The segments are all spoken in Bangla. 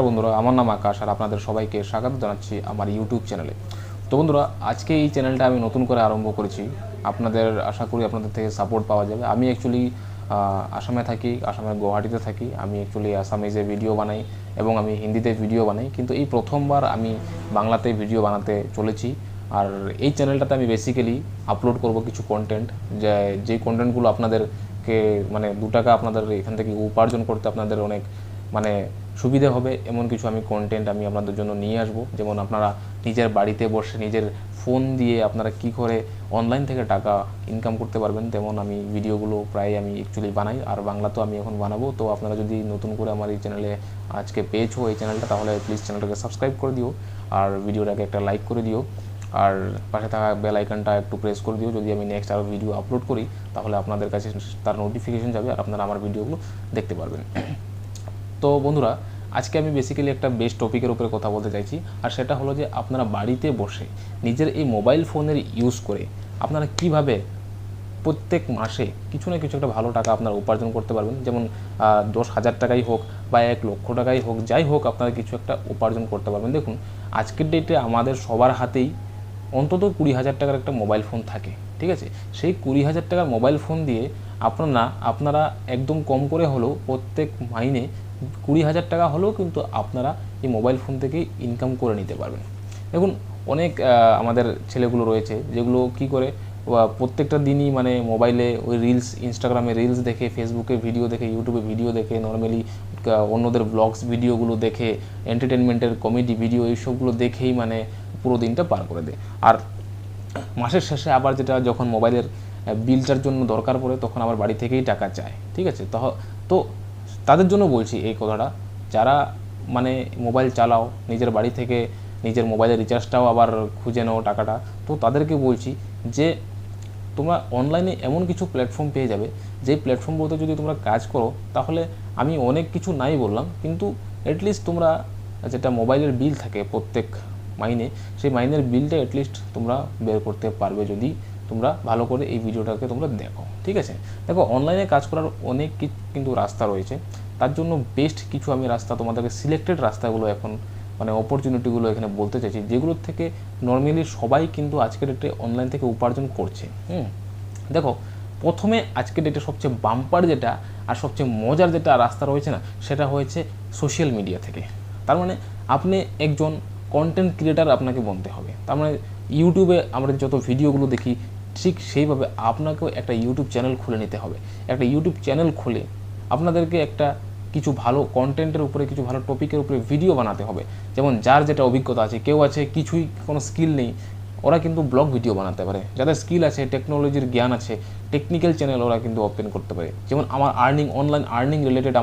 বন্ধুরা, আমার নাম আকাশ আর আপনাদের সবাইকে স্বাগত জানাচ্ছি আমার ইউটিউব চ্যানেলে। তো বন্ধুরা, আজকে এই চ্যানেলটা আমি নতুন করে আরম্ভ করেছি। আপনাদের আশা করি আপনাদের থেকে সাপোর্ট পাওয়া যাবে। আমি অ্যাকচুয়ালি আসামে থাকি, আসামের গুয়াহাটিতে থাকি। আমি অ্যাকচুয়ালি আসামিজে ভিডিও বানাই এবং আমি হিন্দিতে ভিডিও বানাই, কিন্তু এই প্রথমবার আমি বাংলাতে ভিডিও বানাতে চলেছি। আর এই চ্যানেলটাতে আমি বেসিক্যালি আপলোড করব কিছু কন্টেন্ট, যে কন্টেন্টগুলো আপনাদেরকে মানে 2 টাকা আপনাদের এখান থেকে উপার্জন করতে আপনাদের অনেক সুবিধে হবে, এমন কিছু কন্টেন্ট আমি আপনাদের জন্য নিয়ে আসব। যেমন আপনারা নিজের বাড়িতে বসে নিজের ফোন দিয়ে আপনারা কি করে অনলাইন থেকে টাকা ইনকাম করতে পারবেন, তেমন আমি ভিডিওগুলো প্রায় আমি অ্যাকচুয়ালি বানাই, আর বাংলাতেও আমি এখন বানাবো। তো আপনারা যদি নতুন করে আমার এই চ্যানেলে আজকে পেয়েছো এই চ্যানেলটা, তাহলে প্লিজ চ্যানেলটাকে সাবস্ক্রাইব করে দিও আর ভিডিওটাকে একটা লাইক করে দিও, আর পাশে থাকা বেল আইকনটা একটু প্রেস করে দিও। যদি আমি নেক্সট আরও ভিডিও আপলোড করি তাহলে আপনাদের কাছে তার নোটিফিকেশন যাবে আর আপনারা আমার ভিডিওগুলো দেখতে পারবেন। তো বন্ধুরা, আজকে আমি বেসিক্যালি একটা বেস্ট টপিকের উপরে কথা বলতে চাইছি, আর সেটা হলো যে আপনারা বাড়িতে বসে নিজের এই মোবাইল ফোনের ইউজ করে আপনারা কিভাবে প্রত্যেক মাসে কিছু না কিছু একটা ভালো টাকা আপনারা উপার্জন করতে পারবেন। যেমন 10,000 টাকাই হোক বা 1 লক্ষ টাকাই হোক, যাই হোক আপনারা কিছু একটা উপার্জন করতে পারবেন। দেখুন, আজকের ডেটে আমাদের সবার হাতেই অন্তত 20,000 টাকার একটা মোবাইল ফোন থাকে, ঠিক আছে? সেই 20,000 টাকার মোবাইল ফোন দিয়ে আপনারা একদম কম করে হলেও প্রত্যেক মাইনে 20,000 টাকা হলেও কিন্তু আপনারা এই মোবাইল ফোন থেকেই ইনকাম করে নিতে পারবেন। দেখুন, অনেক আমাদের ছেলেগুলো রয়েছে যেগুলো কি করে প্রত্যেকটা দিনই মোবাইলে ওই রিলস, ইনস্টাগ্রামে রিলস দেখে, ফেসবুকে ভিডিও দেখে, ইউটিউবে ভিডিও দেখে, নর্মালি অন্যদের ব্লগস ভিডিওগুলো দেখে, এন্টারটেনমেন্টের কমেডি ভিডিও এইসবগুলো দেখেই পুরো দিনটা পার করে দেয়। আর মাসের শেষে আবার যখন মোবাইলের বিলটার জন্য দরকার পড়ে তখন আবার বাড়ি থেকেই টাকা চায়, ঠিক আছে? তো তাদের জন্য বলছি এই কথাটা, যারা মোবাইল চালাও নিজের বাড়ি থেকে, নিজের মোবাইলের রিচার্জটাও আবার খুঁজে নাও টাকাটা, তো তাদেরকে বলছি যে তোমরা অনলাইনে এমন কিছু প্ল্যাটফর্ম পেয়ে যাবে, যেই প্ল্যাটফর্মগুলোতে যদি তোমরা কাজ করো তাহলে আমি অনেক কিছু নাই বললাম, কিন্তু অ্যাটলিস্ট তোমরা যেটা মোবাইলের বিল থাকে প্রত্যেক মাইনে, সেই মাইনের বিলটা অ্যাটলিস্ট তোমরা বের করতে পারবে যদি তোমরা ভালো করে এই ভিডিওটাকে তোমরা দেখো, ঠিক আছে? দেখো, অনলাইনে কাজ করার অনেক কিন্তু রাস্তা রয়েছে। তার জন্য বেস্ট কিছু আমি রাস্তা তোমাদেরকে, সিলেক্টেড রাস্তাগুলো এখন অপরচুনিটিগুলো এখানে বলতে চাইছি, যেগুলোর থেকে নর্মালি সবাই কিন্তু আজকের ডেটে অনলাইন থেকে উপার্জন করছে। দেখো, প্রথমে আজকের ডেটে সবচেয়ে বাম্পার যেটা আর সবচেয়ে মজার যেটা রাস্তা রয়েছে না, সেটা হয়েছে সোশ্যাল মিডিয়া থেকে। তার আপনি একজন কন্টেন্ট ক্রিয়েটার আপনাকে বলতে হবে। তার ইউটিউবে আমরা যত ভিডিওগুলো দেখি, ঠিক সেইভাবে আপনাকেও একটা ইউটিউব চ্যানেল খুলে নিতে হবে। একটা ইউটিউব চ্যানেল খুলে আপনাদেরকে একটা কিছু ভালো কন্টেন্টের উপরে, কিছু ভালো টপিকের উপরে ভিডিও বানাতে হবে। যেমন যার যেটা অভিজ্ঞতা আছে, কেউ আছে কিছুই কোনো স্কিল নেই, ওরা কিন্তু ব্লগ ভিডিও বানাতে পারে। যাদের স্কিল আছে, টেকনোলজির জ্ঞান আছে, টেকনিক্যাল চ্যানেল ওরা কিন্তু ওপেন করতে পারে। যেমন আমার অনলাইন আর্নিং রিলেটেড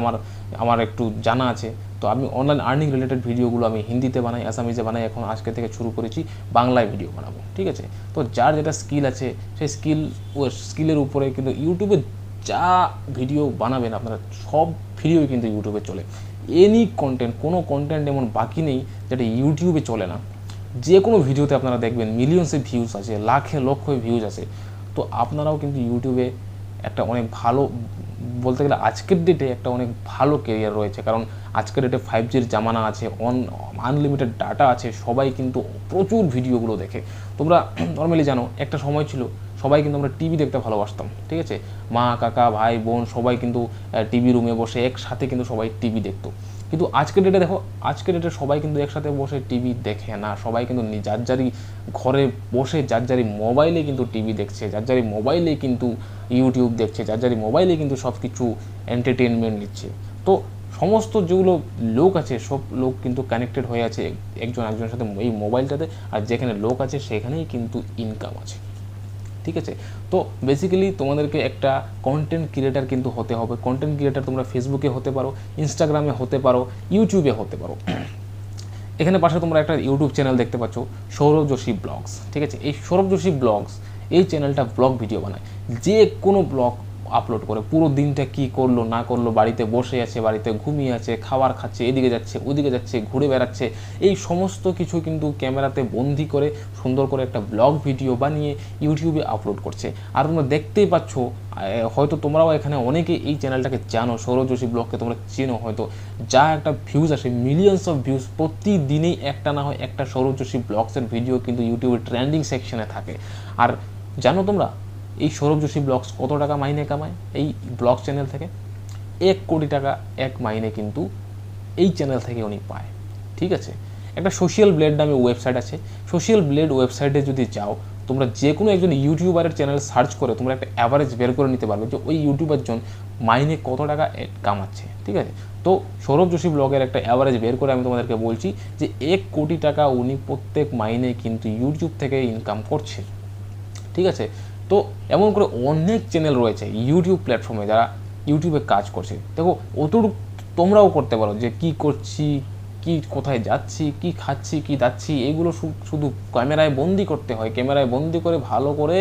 আমার একটু জানা আছে, তো আমি অনলাইন আর্নিং রিলেটেড ভিডিওগুলো আমি হিন্দিতে বানাই, আসামিজে বানাই, এখন আজকে থেকে শুরু করেছি বাংলায় ভিডিও বানাবো, ঠিক আছে? তো যার যেটা স্কিল আছে সেই স্কিলের উপরে কিন্তু ইউটিউবে যা ভিডিও বানাবেন আপনারা, সব ভিডিওই কিন্তু ইউটিউবে চলে। এনি কন্টেন্ট, কোনো কন্টেন্ট এমন বাকি নেই যেটা ইউটিউবে চলে না। যে কোনো ভিডিওতে আপনারা দেখবেন মিলিয়নসে ভিউজ আছে, লাখে লক্ষে ভিউজ আছে। তো আপনারাও কিন্তু ইউটিউবে একটা অনেক ভালো, বলতে গেলে আজকের ডেটে একটা অনেক ভালো কেরিয়ার রয়েছে, কারণ আজকের ডেটে 5Gর জামানা আছে, আনলিমিটেড ডাটা আছে, সবাই কিন্তু প্রচুর ভিডিওগুলো দেখে। তোমরা নর্মালি জানো, একটা সময় ছিল সবাই কিন্তু আমরা টিভি দেখতে ভালোবাসতাম, ঠিক আছে? মা, কাকা, ভাই, বোন সবাই কিন্তু টিভি রুমে বসে একসাথে কিন্তু সবাই টিভি দেখতো। কিন্তু আজকের ডেটে দেখো, আজকের ডেটে সবাই কিন্তু একসাথে বসে টিভি দেখে না। সবাই কিন্তু যার যারই ঘরে বসে যার যারই মোবাইলে কিন্তু টিভি দেখছে, যার যারই মোবাইলে কিন্তু ইউটিউব দেখছে, যার যারই মোবাইলে কিন্তু সব কিছু এন্টারটেনমেন্ট নিচ্ছে। তো সমস্ত যেগুলো লোক আছে, সব লোক কিন্তু কানেক্টেড হয়ে আছে একজন একজনের সাথে এই মোবাইলটাতে, আর যেখানে লোক আছে সেখানেই কিন্তু ইনকাম আছে, ঠিক আছে? তো বেসিক্যালি তোমাদেরকে একটা কন্টেন্ট ক্রিয়েটার কিন্তু হতে হবে। কন্টেন্ট ক্রিয়েটার তোমরা ফেসবুকে হতে পারো, ইনস্টাগ্রামে হতে পারো, ইউটিউবে হতে পারো। এখানে পাশে তোমরা একটা ইউটিউব চ্যানেল দেখতে পাচ্ছ, সৌরভ যোশী ব্লগস, ঠিক আছে? এই সৌরভ যোশী ব্লগস, এই চ্যানেলটা ব্লগ ভিডিও বানায়। যে কোনো ব্লগ আপলোড করে পুরো দিনটা কি করলো না করলো, বাড়িতে বসে আছে, বাড়িতে ঘুমিয়ে আছে, খাবার খাচ্ছে, এদিকে যাচ্ছে ওদিকে যাচ্ছে, ঘুরে বেড়াচ্ছে, এই সমস্ত কিছু কিন্তু ক্যামেরাতে বন্দি করে সুন্দর করে একটা ব্লগ ভিডিও বানিয়ে ইউটিউবে আপলোড করছে। আর তোমরা দেখতেই পাচ্ছ হয়তো তোমরাও এখানে অনেকে এই চ্যানেলটাকে জানো, সৌরভ যোশী ব্লগকে তোমরা চেনো হয়তো। যা একটা ভিউজ আসে, মিলিয়ন্স অফ ভিউজ, প্রতিদিনেই একটা না হয় একটা সৌরভ যোশী ব্লগসের ভিডিও কিন্তু ইউটিউবের ট্রেন্ডিং সেকশনে থাকে। আর জানো তোমরা এই সৌরভ যোশী ব্লগস কত টাকা মাইনে কামায় এই ব্লগ চ্যানেল থেকে? 1 কোটি টাকা এক মাইনে কিন্তু এই চ্যানেল থেকে উনি পায়। ঠিক আছে, একটা সোশ্যাল ব্লেড নামে ওয়েবসাইট আছে। সোশ্যাল ব্লেড ওয়েবসাইটে যদি যাও, তোমরা যে কোনো একজন ইউটিউবারের চ্যানেল সার্চ করে তোমরা একটা অ্যাভারেজ বের করে নিতে পারবে যে ওই ইউটিউবার জন মাইনে কত টাকা কামাচ্ছে। ঠিক আছে, তো সৌরভ যোশী ব্লগের একটা অ্যাভারেজ বের করে আমি তোমাদেরকে বলছি যে 1 কোটি টাকা উনি প্রত্যেক মাইনে কিন্তু ইউটিউব থেকে ইনকাম করছে। ঠিক আছে, তো এমন করে অনেক চ্যানেল রয়েছে ইউটিউব প্ল্যাটফর্মে যারা ইউটিউবে কাজ করছে। দেখো অতটুকু তোমরাও করতে পারো, যে কি করছি, কি কোথায় যাচ্ছি, কি খাচ্ছি, কি দাচ্ছি, এগুলো শুধু ক্যামেরায় বন্দি করতে হয়। ক্যামেরায় বন্দি করে ভালো করে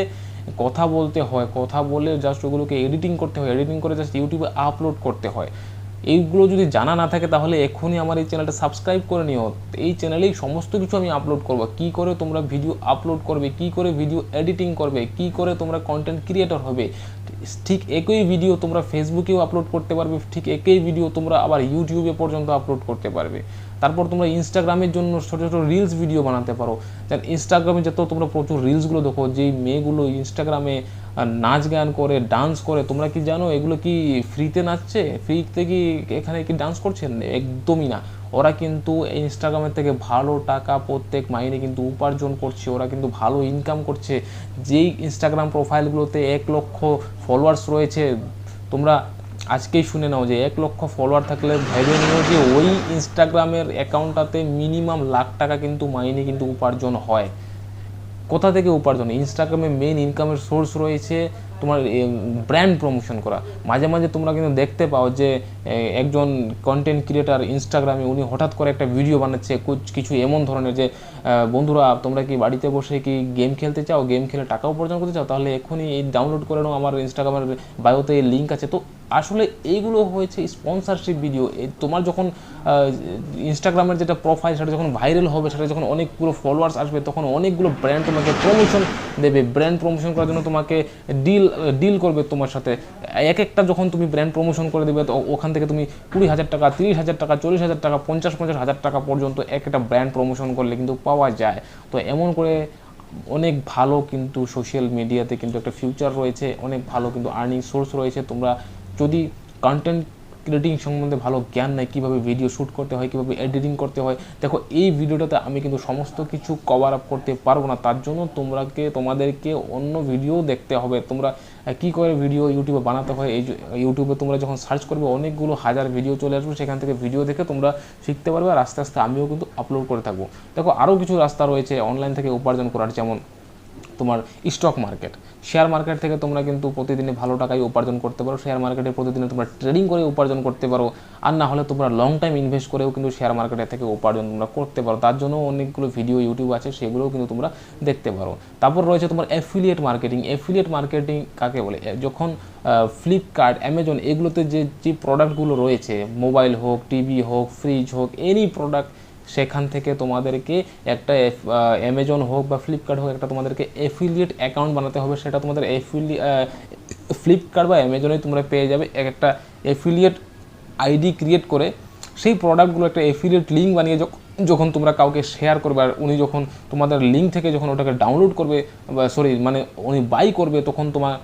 কথা বলতে হয়, কথা বলে জাস্ট ওগুলোকে এডিটিং করতে হয়, এডিটিং করে জাস্ট ইউটিউবে আপলোড করতে হয়। এইগুলো যদি জানা না থাকে তাহলে এখনই আমার এই চ্যানেলটা সাবস্ক্রাইব করে নিও। এই চ্যানেলেই সমস্ত কিছু আমি আপলোড করব, কী করে তোমরা ভিডিও আপলোড করবে, কী করে ভিডিও এডিটিং করবে, কী করে তোমরা কন্টেন্ট ক্রিয়েটর হবে। ঠিক একই ভিডিও তোমরা ফেসবুকেও আপলোড করতে পারবে, ঠিক একই ভিডিও তোমরা আবার ইউটিউবে পর্যন্ত আপলোড করতে পারবে। তারপর তোমরা ইনস্টাগ্রামের জন্য ছোটো ছোটো রিলস ভিডিও বানাতে পারো। যেন ইনস্টাগ্রামে যত তোমরা প্রচুর রিলসগুলো দেখো, যেই মেয়েগুলো ইনস্টাগ্রামে নাচ গান করে, ডান্স করে, তোমরা কি জানো এগুলো কি ফ্রিতে নাচছে? ফ্রিতে কি এখানে কি ডান্স করছেন? একদমই না। ওরা কিন্তু ইনস্টাগ্রামের থেকে ভালো টাকা প্রত্যেক মাইনে কিন্তু উপার্জন করছে, ওরা কিন্তু ভালো ইনকাম করছে। যেই ইনস্টাগ্রাম প্রোফাইলগুলোতে 1 লক্ষ ফলোয়ার্স রয়েছে, তোমরা আজকেই শুনে নাও যে 1 লক্ষ ফলোয়ার থাকলে ভেবে নিও যে ওই ইনস্টাগ্রামের অ্যাকাউন্টটাতে মিনিমাম লাখ টাকা কিন্তু মাইনে কিন্তু উপার্জন হয়। কোথা থেকে উপার্জন? ইনস্টাগ্রামে মেন ইনকামের সোর্স রয়েছে তোমার ব্র্যান্ড প্রমোশন করা। মাঝে মাঝে তোমরা কিন্তু দেখতে পাও যে একজন কন্টেন্ট ক্রিয়েটার ইনস্টাগ্রামে উনি হঠাৎ করে একটা ভিডিও বানাচ্ছে কিছু এমন ধরনের যে বন্ধুরা তোমরা কি বাড়িতে বসে কি গেম খেলতে চাও, গেম খেলে টাকা উপার্জন করতে চাও, তাহলে এখনই এই ডাউনলোড করে নাও, আমার ইনস্টাগ্রামের বায়োতে লিঙ্ক আছে। তো আসলে এইগুলো হয়েছে স্পন্সরশিপ ভিডিও। তোমার যখন ইনস্টাগ্রামের যেটা প্রোফাইল সেটা যখন ভাইরাল হবে, সেটা যখন অনেকগুলো ফলোয়ার্স আসবে, তখন অনেকগুলো ব্র্যান্ড তোমাকে প্রমোশন দেবে। ব্র্যান্ড প্রমোশন করার জন্য তোমাকে ডিল করবে তোমার সাথে। একটা যখন তুমি ব্র্যান্ড প্রমোশন করে দেবে, তো ওখান থেকে তুমি 20,000 টাকা, 30,000 টাকা, 40,000 টাকা, 50,000 টাকা পর্যন্ত একটা ব্র্যান্ড প্রমোশন করলে কিন্তু পাওয়া যায়। তো এমন করে অনেক ভালো কিন্তু সোশ্যাল মিডিয়াতে কিন্তু একটা ফিউচার রয়েছে, অনেক ভালো কিন্তু আর্নিং সোর্স রয়েছে। তোমরা যদি কন্টেন্ট ক্রিয়েটিং সম্বন্ধে ভালো জ্ঞান নেই, কীভাবে ভিডিও শ্যুট করতে হয়, কীভাবে এডিটিং করতে হয়, দেখো এই ভিডিওটাতে আমি কিন্তু সমস্ত কিছু কভার আপ করতে পারবো না। তার জন্য তোমাদেরকে অন্য ভিডিও দেখতে হবে। তোমরা কী করে ভিডিও ইউটিউবে বানাতে হয়, এই ইউটিউবে তোমরা যখন সার্চ করবে অনেকগুলো হাজার ভিডিও চলে আসবে, সেখান থেকে ভিডিও দেখে তোমরা শিখতে পারবে। আর আস্তে আস্তে আমিও কিন্তু আপলোড করে থাকবো। দেখো আরও কিছু রাস্তা রয়েছে অনলাইন থেকে উপার্জন করার, যেমন তোমার স্টক মার্কেট, শেয়ার মার্কেট থেকে তোমরা কিন্তু প্রতিদিনে ভালো টাকায় উপার্জন করতে পারো। শেয়ার মার্কেটে প্রতিদিনে তোমরা ট্রেডিং করে উপার্জন করতে পারো। আর না হলে তোমরা লং টাইম ইনভেস্ট করেও কিন্তু শেয়ার মার্কেটে থেকে উপার্জন তোমরা করতে পারো। তার জন্য অনেকগুলো ভিডিও ইউটিউব আছে, সেগুলোও কিন্তু তোমরা দেখতে পারো। তারপর রয়েছে তোমার অ্যাফিলিয়েট মার্কেটিং। অ্যাফিলিয়েট মার্কেটিং কাকে বলে? যখন ফ্লিপকার্ট, অ্যামাজন এগুলোতে যে প্রোডাক্টগুলো রয়েছে, মোবাইল হোক, টিভি হোক, ফ্রিজ হোক, এনি প্রোডাক্ট, সেখান থেকে তোমাদেরকে একটা অ্যামাজন হোক বা ফ্লিপকার্ট হোক, একটা তোমাদেরকে অ্যাফিলিয়েট অ্যাকাউন্ট বানাতে হবে। সেটা তোমাদের ফ্লিপকার্ট বা অ্যামাজনে তোমরা পেয়ে যাবে একটা অ্যাফিলিয়েট আইডি ক্রিয়েট করে। সেই প্রোডাক্টগুলো একটা অ্যাফিলিয়েট লিঙ্ক বানিয়ে যখন তোমরা কাউকে শেয়ার করবে, আর উনি যখন তোমাদের লিঙ্ক থেকে যখন ওটাকে ডাউনলোড করবে, উনি বাই করবে, তখন তোমার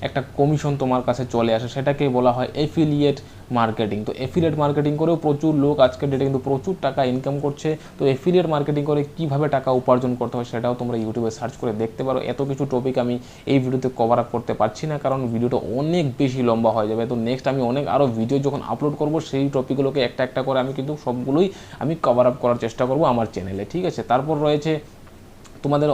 একটা কমিশন তোমার কাছে চলে আসে। সেটাকে বলা হয় অ্যাফিলিয়েট মার্কেটিং। তো অ্যাফিলিয়েট মার্কেটিং করেও প্রচুর লোক আজকের ডেটে কিন্তু প্রচুর টাকা ইনকাম করছে। তো অ্যাফিলিয়েট মার্কেটিং করে কীভাবে টাকা উপার্জন করতে হয় সেটাও তোমরা ইউটিউবে সার্চ করে দেখতে পারো। এত কিছু টপিক আমি এই ভিডিওতে কভার আপ করতে পারছি না, কারণ ভিডিওটা অনেক বেশি লম্বা হয়ে যাবে। তো নেক্সট আমি আরও ভিডিও যখন আপলোড করব, সেই টপিকগুলোকে একটা একটা করে আমি কিন্তু সবগুলোই আমি কভার আপ করার চেষ্টা করব আমার চ্যানেলে। ঠিক আছে, তারপর রয়েছে তোমাদের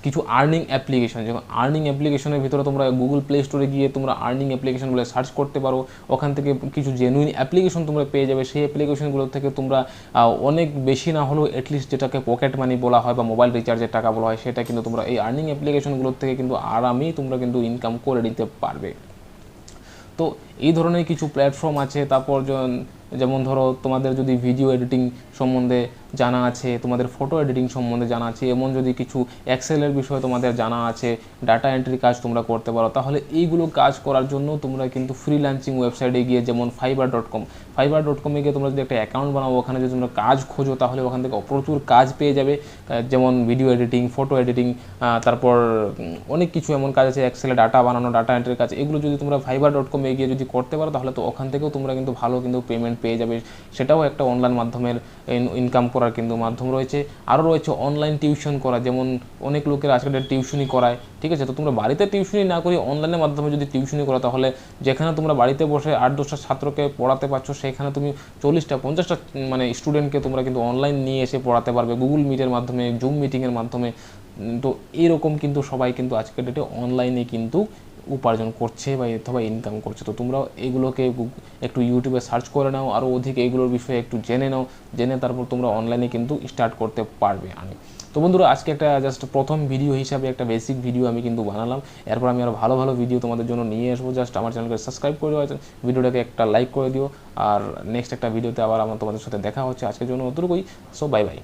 কিছু আর্নিং অ্যাপ্লিকেশন। যেমন আর্নিং অ্যাপ্লিকেশনের ভিতরে তোমরা গুগল প্লে স্টোরে গিয়ে তোমরা আর্নিং অ্যাপ্লিকেশন বলে সার্চ করতে পারো। ওখান থেকে কিছু জেনুইন অ্যাপ্লিকেশন তোমরা পেয়ে যাবে। সেই অ্যাপ্লিকেশনগুলো থেকে তোমরা অনেক বেশি না হলেও অ্যাটলিস্ট যেটাকে পকেট মানি বলা হয় বা মোবাইল রিচার্জের টাকা বলা হয়, সেটা কিন্তু তোমরা এই আর্নিং অ্যাপ্লিকেশনগুলোর থেকে কিন্তু আরামেই তোমরা কিন্তু ইনকাম করে নিতে পারবে। তো এই ধরনের কিছু প্ল্যাটফর্ম আছে। তারপর যেমন ধরো তোমাদের যদি ভিডিও এডিটিং সম্বন্ধে জানা আছে, তোমাদের ফটো এডিটিং সম্বন্ধে জানা আছে, এমন যদি কিছু এক্সেলের বিষয়ে তোমাদের জানা আছে, ডাটা এন্ট্রি কাজ তোমরা করতে পারো, তাহলে এইগুলো কাজ করার জন্য তোমরা কিন্তু ফ্রিল্যান্সিং ওয়েবসাইটে গিয়ে যেমন fiverr.com গিয়ে তোমরা যদি একটা অ্যাকাউন্ট বানাও, ওখানে যদি তোমরা কাজ খোঁজো তাহলে ওখান থেকে প্রচুর কাজ পেয়ে যাবে। যেমন ভিডিও এডিটিং, ফটো এডিটিং, তারপর অনেক কিছু এমন কাজ আছে, এক্সেলে ডাটা বানানো, ডাটা এন্ট্রির কাজ, এগুলো যদি তোমরা fiverr.com গিয়ে যদি করতে পারো তাহলে তো ওখান থেকেও তোমরা কিন্তু ভালো কিন্তু পেমেন্ট পেয়ে যাবে। সেটাও একটা অনলাইন মাধ্যমের ইনকাম করার কিন্তু মাধ্যম রয়েছে। আরও রয়েছে অনলাইন টিউশন করা, যেমন অনেক লোকের আজকাল টিউশনি করায়, ঠিক আছে। তো তোমরা বাড়িতে টিউশনি না করে অনলাইনের মাধ্যমে যদি টিউশনি করো, তাহলে যেখানে তোমরা বাড়িতে বসে 8-10টা ছাত্রকে পড়াতে পারছো, সেখানে তুমি 40টা-50টা মানে স্টুডেন্টকে তোমরা কিন্তু অনলাইন নিয়ে এসে পড়াতে পারবে, গুগল মিটের মাধ্যমে, জুম মিটিংয়ের মাধ্যমে। তো এরকম কিন্তু সবাই কিন্তু আজকের ডেটে অনলাইনে কিন্তু উপার্জন করছে বা অথবা ইনকাম করছে। তো তোমরাও এগুলোকে একটু ইউটিউবে সার্চ করে নাও, আরও অধিক এগুলোর বিষয়ে একটু জেনে নাও, জেনে তারপর তোমরা অনলাইনে কিন্তু স্টার্ট করতে পারবে। তো বন্ধুরা, আজকে একটা জাস্ট প্রথম ভিডিও হিসাবে একটা বেসিক ভিডিও আমি কিন্তু বানালাম। এরপর আমি আরও ভালো ভালো ভিডিও তোমাদের জন্য নিয়ে আসবো। জাস্ট আমার চ্যানেলকে সাবস্ক্রাইব করে দেওয়া, ভিডিওটাকে একটা লাইক করে দিও, আর নেক্সট একটা ভিডিওতে আবার আমার তোমাদের সাথে দেখা হচ্ছে। আজকের জন্য অতটুকুই। So bye by.